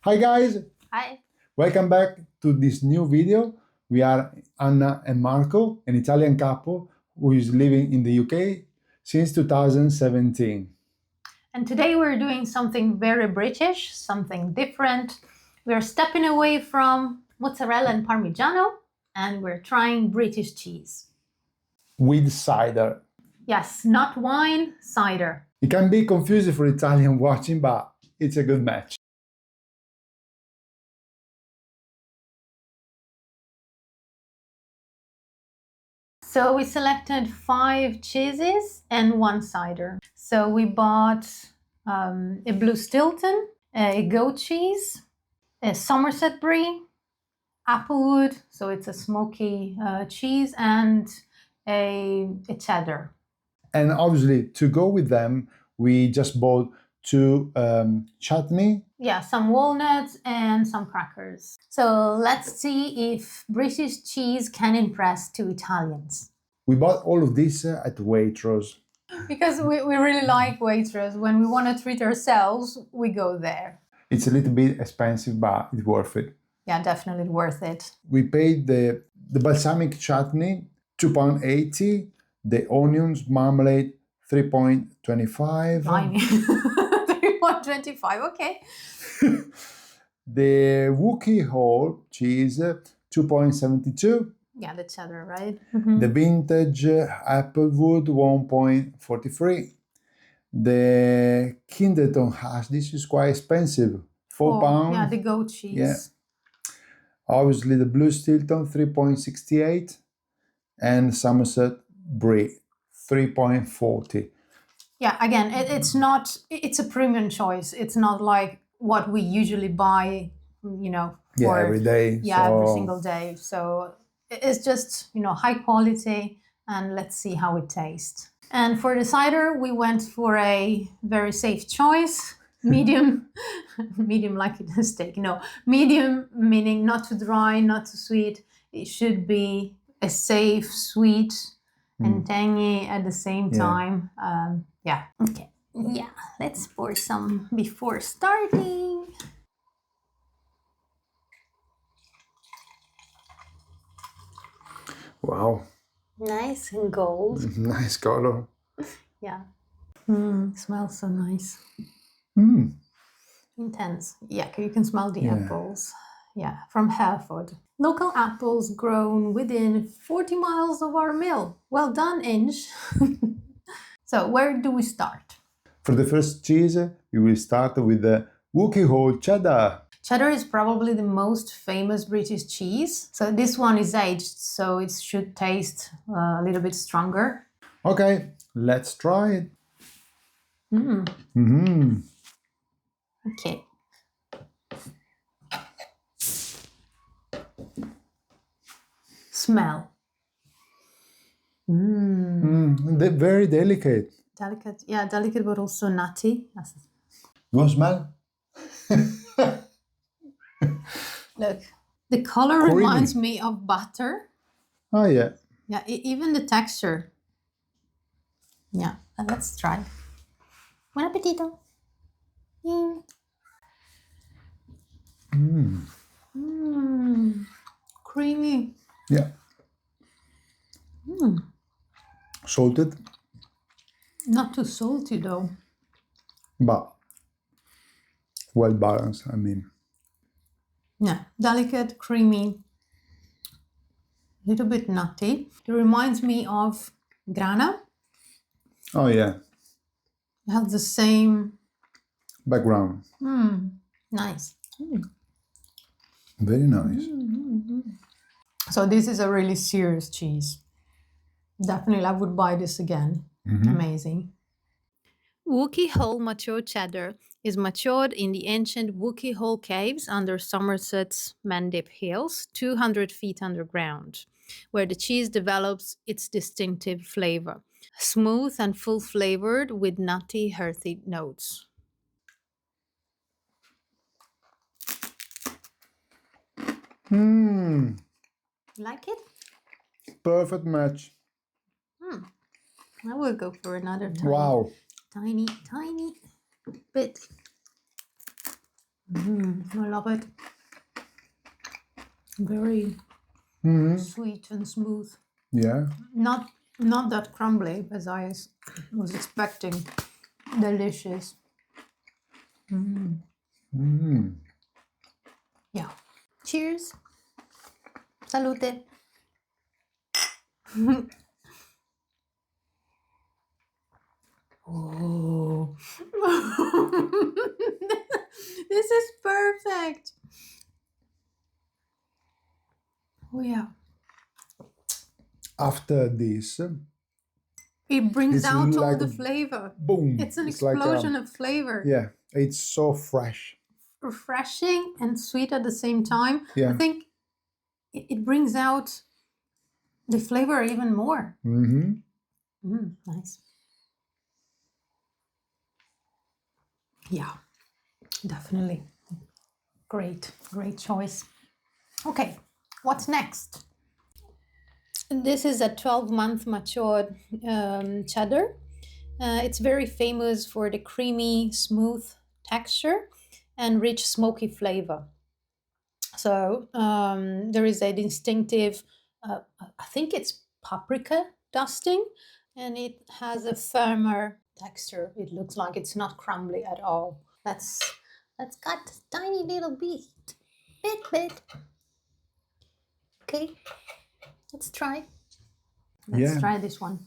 Hi guys, Hi. welcome back to this new video. We are Anna and Marco, an Italian couple who is living in the UK since 2017. And today we're doing something very British, something different. We're stepping away from mozzarella and parmigiano and we're trying British cheese. With cider. Yes, not wine, cider. It can be confusing for Italian watching, but it's a good match. So we selected 5 cheeses and 1 cider. So we bought a blue Stilton, a goat cheese, a Somerset Brie, Applewood, so it's a smoky cheese, and a Cheddar. And obviously, to go with them, we just bought 2 chutney. Yeah, some walnuts and some crackers. So let's see if British cheese can impress 2 Italians. We bought all of this at Waitrose. Because we really like Waitrose. When we want to treat ourselves, we go there. It's a little bit expensive, but it's worth it. Yeah, definitely worth it. We paid the balsamic chutney £2.80, the onions marmalade £3.25. Tiny. 3.25, okay. The Wookey whole cheese £2.72. Yeah, the cheddar, right? The vintage Applewood £1.43. The Kidderton Ash, this is quite expensive, £4. Yeah, the goat cheese. Yeah. Obviously the blue Stilton £3.68 and Somerset Brie £3.40. Yeah, again, it's a premium choice. It's not like what we usually buy, for every day. every single day. So it's just, high quality, and let's see how it tastes. And for the cider, we went for a very safe choice. Medium, medium like a steak. No, medium meaning not too dry, not too sweet. It should be a safe, sweet, and tangy at the same time. Yeah. Okay. Yeah. Let's pour some before starting. Wow. Nice and gold. Nice color. Yeah. Smells so nice. Intense. Yeah, you can smell the apples. Yeah, from Hereford. Local apples grown within 40 miles of our mill. Well done, Inge. So, where do we start? For the first cheese, we will start with the Wookey whole cheddar. Cheddar is probably the most famous British cheese. So this one is aged, so it should taste a little bit stronger. Okay, let's try it. Okay. Smell. They're very delicate. Delicate, yeah, delicate but also nutty. You want to smell? Look, the color reminds me of butter. Oh yeah. Yeah, even the texture. Yeah, let's try. Buon appetito. Creamy. Yeah. Salted. Not too salty though. But well balanced, I mean. Yeah, delicate, creamy, a little bit nutty. It reminds me of grana. Oh yeah. It has the same Background. nice. Very nice. So this is a really serious cheese. Definitely, I would buy this again. Amazing. Wookey whole mature cheddar is matured in the ancient Wookey Hole caves under Somerset's Mendip Hills, 200 feet underground, where the cheese develops its distinctive flavor. Smooth and full-flavored with nutty, earthy notes. Like it? Perfect match. I will go for another Wow. tiny bit. I love it. Very sweet and smooth. Yeah. Not that crumbly as I was expecting. Delicious. Yeah. Cheers. Salute. Oh. This is perfect. Oh yeah. After this, It brings it's out all like the flavor. boom. It's an like explosion of flavor. Yeah, it's so fresh. Refreshing and sweet at the same time. Yeah. I think it brings out the flavor even more. Nice. Yeah, definitely. Great choice. Okay, what's next? This is a 12-month matured cheddar. It's very famous for the creamy, smooth texture and rich, smoky flavor. So there is a distinctive, I think it's paprika dusting, and it has a firmer texture. It looks like it's not crumbly at all. That's got a tiny little bit. Okay, let's try. Let's try this one.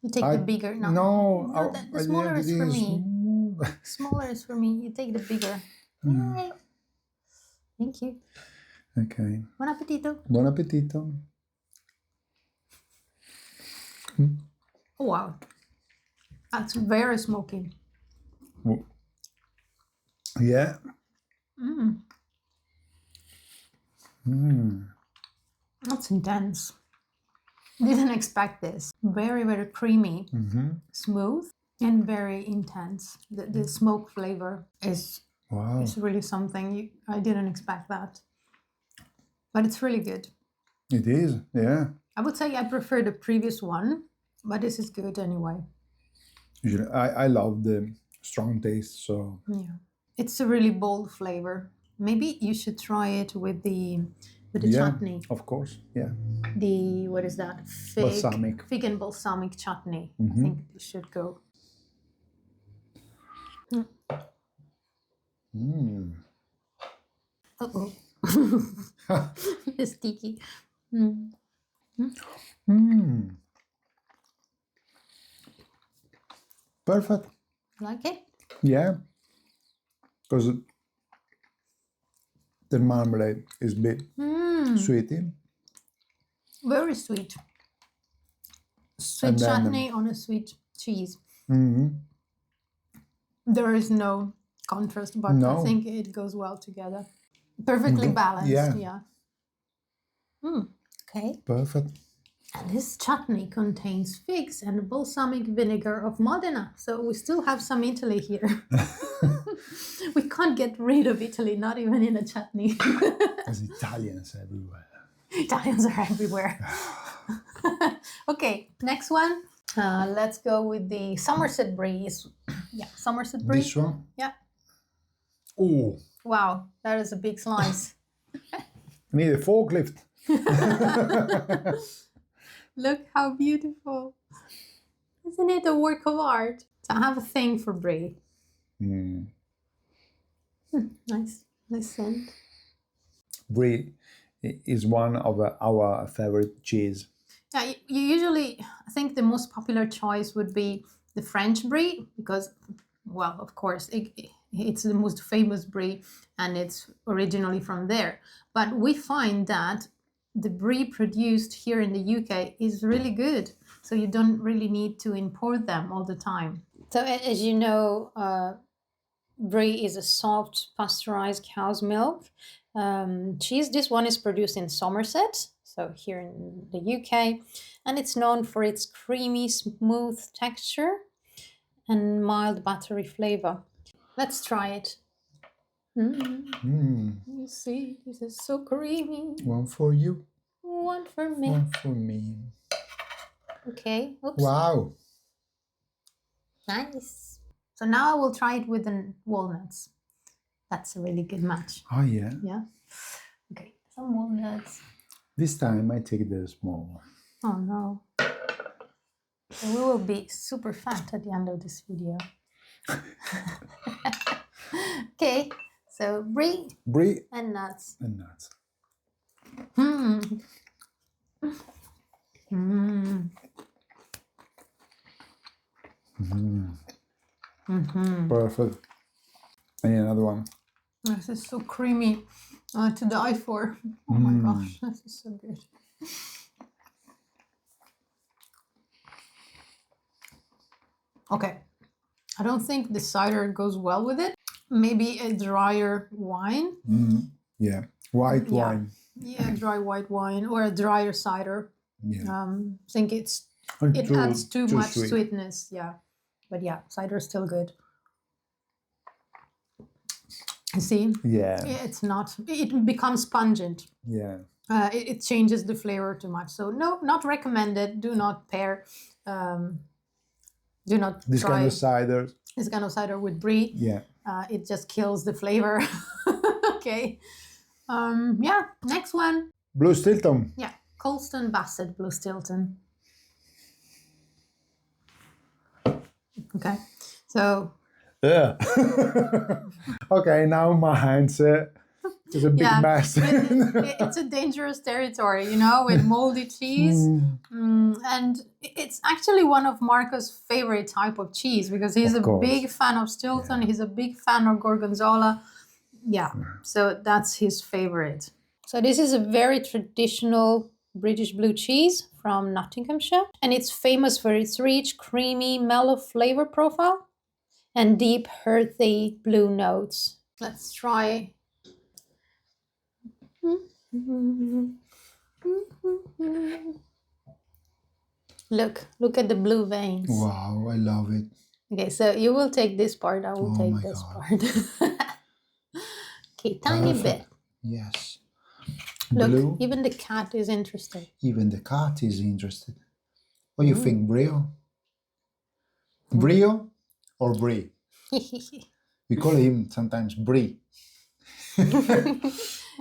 You take the bigger. No, the smaller is for me. Smaller is for me. You take the bigger. Yay. Thank you. Okay. Buon appetito. Buon appetito. Oh, wow. That's very smoky. Yeah. That's intense. Didn't expect this. Very, very creamy, smooth, and very intense. The smoke flavor is really something. I didn't expect that. But it's really good. It is, yeah. I would say I prefer the previous one, but this is good anyway. Usually, I love the strong taste, so... Yeah. It's a really bold flavor. Maybe you should try it with the chutney. Of course, yeah. What is that? Balsamic. Fig and balsamic chutney. I think it should go. Uh-oh. It's sticky. Perfect. Like it? Yeah. Because the marmalade is a bit sweety. Very sweet. Sweet chutney on a sweet cheese. There is no contrast, but I think it goes well together. Perfectly balanced. Yeah. Okay. Perfect. And this chutney contains figs and balsamic vinegar of Modena. So we still have some Italy here. We can't get rid of Italy, not even in a chutney. There's Italians everywhere. Italians are everywhere. Okay, next one. Let's go with the Somerset Brie. Yeah, Somerset Brie. This one? Yeah. Oh. Wow, that is a big slice. I need a forklift. Look how beautiful. Isn't it a work of art? So I have a thing for brie. Nice scent. Brie is one of our favorite cheese. Yeah, you usually, I think the most popular choice would be the French brie because, well, of course, it's the most famous brie and it's originally from there. But we find that the brie produced here in the UK is really good. So you don't really need to import them all the time. So as you know, brie is a soft pasteurized cow's milk cheese. This one is produced in Somerset, so here in the UK, and it's known for its creamy, smooth texture and mild buttery flavor. Let's try it. You see, this is so creamy. One for you. One for me. One for me. Okay. Oops. Wow. Nice. So now I will try it with the walnuts. That's a really good match. Oh, yeah. Yeah. Okay, some walnuts. This time I take the small one. Oh no. So we will be super fat at the end of this video. Okay, so brie Brie and nuts. and nuts. Mm. Mm. Perfect. And another one. This is so creamy to die for. Oh my gosh, this is so good. Okay, I don't think the cider goes well with it. Maybe a drier wine. Yeah, white Yeah. wine. Yeah, dry white wine or a drier cider. Yeah. I think it adds too much sweetness. Yeah, but yeah, cider is still good. You see? Yeah. It's not. It becomes pungent. Yeah. It changes the flavor too much. So no, not recommended. Do not pair. Do not This try kind of cider. this kind of cider with brie. Yeah. It just kills the flavor. Okay. Yeah. Next one. Blue Stilton. Yeah. Colston Basset Blue Stilton. Okay. So. Yeah. Okay, now my hands is a big mess. It's a dangerous territory, you know, with moldy cheese. And it's actually one of Marco's favorite type of cheese because he's a big fan of Stilton. Yeah. He's a big fan of Gorgonzola. Yeah, so that's his favorite. So this is a very traditional British blue cheese from Nottinghamshire. And it's famous for its rich, creamy, mellow flavor profile and deep, earthy blue notes. Let's try. Look at the blue veins. Wow, I love it. Okay, so you will take this part, I will take this part. Okay, tiny bit. Yes. Look, Blue. even the cat is interested. Even the cat is interested. What do you think, Brio? Brio or Brie? We call him sometimes Brie.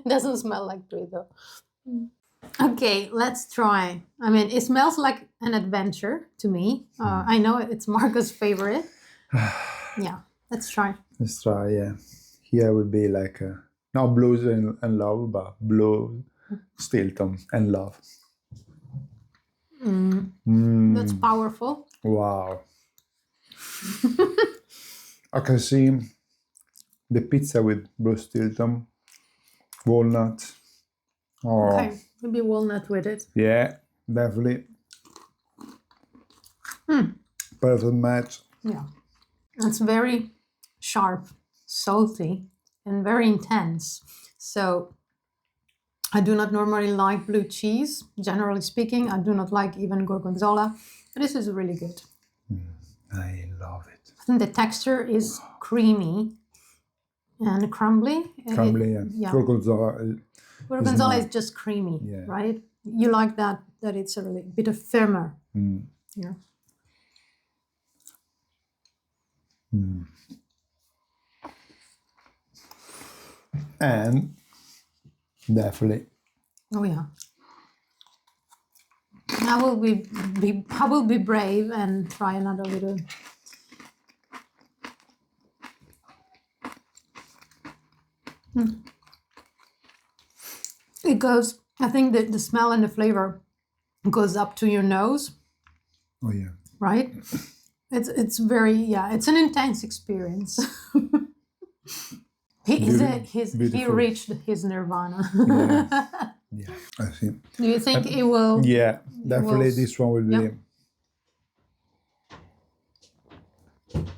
Doesn't smell like brie though. Okay, let's try. I mean, it smells like an adventure to me. I know it's Marco's favorite. Yeah, let's try. Let's try, yeah. Here would be like not blues and love, but blue Stilton and love. That's powerful. Wow. I can see the pizza with blue Stilton, walnut. Oh. Okay, maybe walnut with it. Yeah, definitely. Perfect match. Yeah, it's very sharp, salty, and very intense. So I do not normally like blue cheese. Generally speaking, I do not like even Gorgonzola. But this is really good. I love it. I think the texture is creamy and crumbly. Crumbly, yeah. Gorgonzola is just creamy, right? You like that it's a really bit of firmer. Yeah. And definitely. Oh yeah. I will be brave and try another little. It goes. I think that the smell and the flavor goes up to your nose. Oh yeah. Right. It's very it's an intense experience. He reached his nirvana. Yeah, I see. Do you think it will? Yeah, definitely this one will be.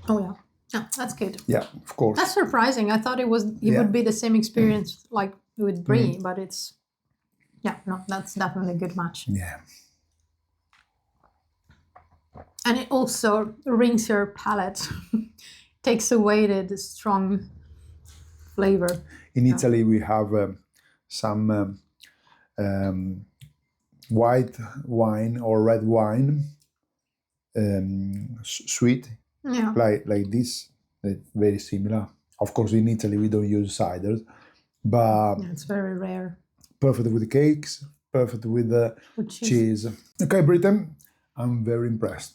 Oh yeah. Yeah, that's good. Yeah, of course. That's surprising. I thought it would be the same experience like with brie, but it's that's definitely a good match. Yeah. And it also rings your palate, takes away the strong flavor. In Italy, we have some white wine or red wine, sweet, like this, very similar. Of course, in Italy we don't use cider, but Yeah, it's very rare. perfect with the cakes, perfect with the With cheese. Okay, Britain, I'm very impressed.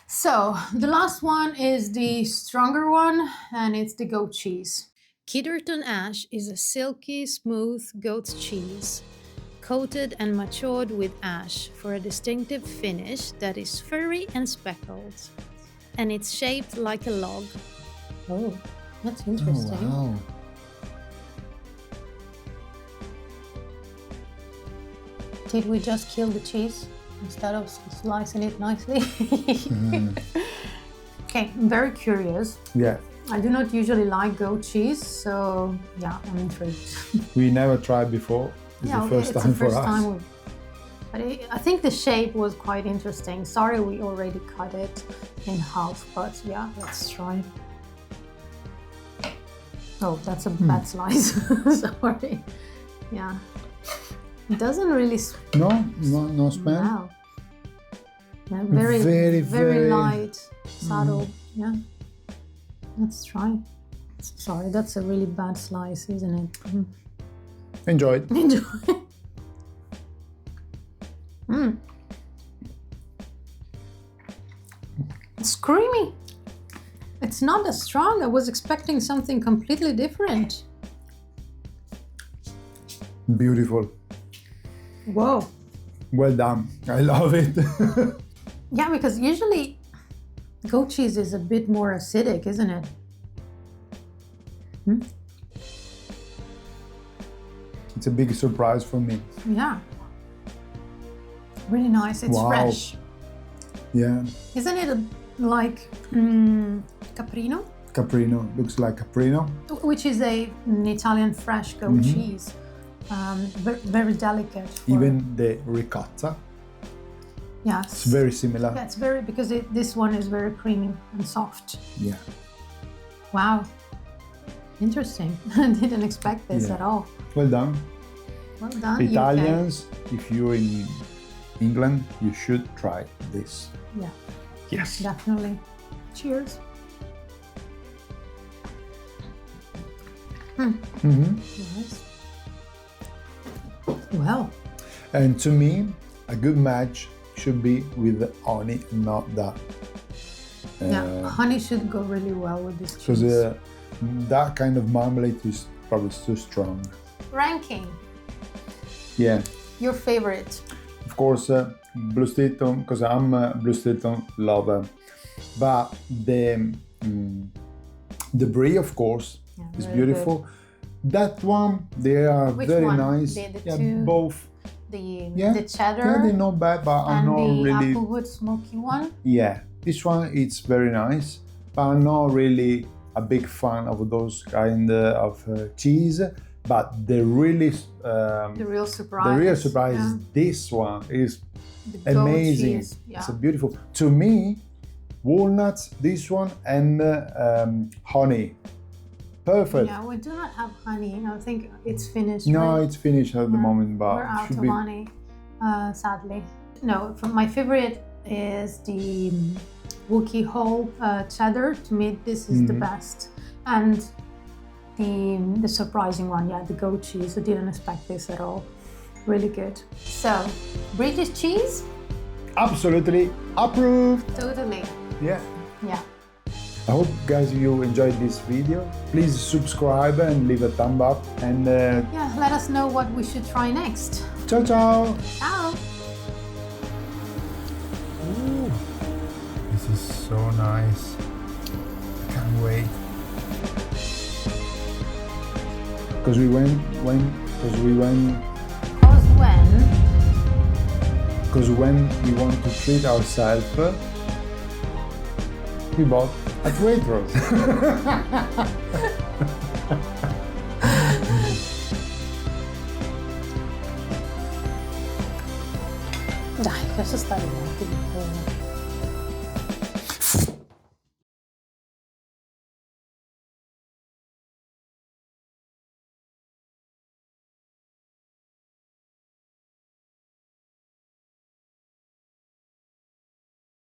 So the last one is the stronger one, and it's the goat cheese. Kidderton Ash is a silky, smooth goat cheese, coated and matured with ash for a distinctive finish that is furry and speckled. And it's shaped like a log. Oh, that's interesting. Oh, wow. Did we just kill the cheese instead of slicing it nicely? Okay, I'm very curious. Yeah, I do not usually like goat cheese, so yeah, I'm intrigued. we never tried before. It's the first time for us. But I think the shape was quite interesting. Sorry, we already cut it in half, but yeah, let's try. Oh, that's a bad slice. Sorry. Yeah. It doesn't really No smell. Wow. Yeah, very, very light, subtle. Yeah. Let's try. Sorry, that's a really bad slice, isn't it? Enjoy it. Enjoy. It's creamy. It's not as strong. I was expecting something completely different. Beautiful. Whoa. Well done. I love it. Yeah, because usually goat cheese is a bit more acidic, isn't it? It's a big surprise for me. Yeah. Really nice. It's Wow. fresh. Yeah. Isn't it like caprino? Caprino. Looks like caprino. Which is an Italian fresh goat cheese. Very delicate. Even the ricotta. Yes. It's very similar. Yeah, it's very, because this one is very creamy and soft. Yeah. Wow. Interesting. I didn't expect this at all. Well done. Well done, Italians, if you're in England, you should try this. UK. Yeah, Yes. definitely. Cheers. Nice. Well, And to me, a good match should be with the honey, not that. yeah, honey should go really well with this Because cheese. that kind of marmalade is probably too strong. Ranking, Yeah. your favorite. Of course, Blue Stilton, because I'm a Blue Stilton lover. But the Brie, of course, is very beautiful. That one, they are Which very one? nice. The Yeah, two- both. The cheddar Yeah, they're not bad, but I'm and not the really. Applewood smoky one. Yeah, this one it's very nice, but I'm not really a big fan of those kind of cheese. But the The real surprise. is this one is The goat amazing. cheese, yeah. It's a beautiful. To me, walnuts, this one, and honey. Perfect. Yeah, we do not have honey. I think it's finished. No, right? it's finished at the moment, but we're it out should of be. honey, sadly. No, my favorite is the Wookey whole cheddar. To me, this is the best. And the surprising one, yeah, the goat cheese. I didn't expect this at all. Really good. So, British cheese? Absolutely approved. Totally. Yeah. Yeah. I hope, guys, you enjoyed this video. Please subscribe and leave a thumb up. And Yeah, let us know what we should try next. ciao, ciao. Ciao. Ooh, this is so nice. I can't wait. Because we went when we want to treat ourselves, we bought at Waitrose. Dai, lascia stare un attimo.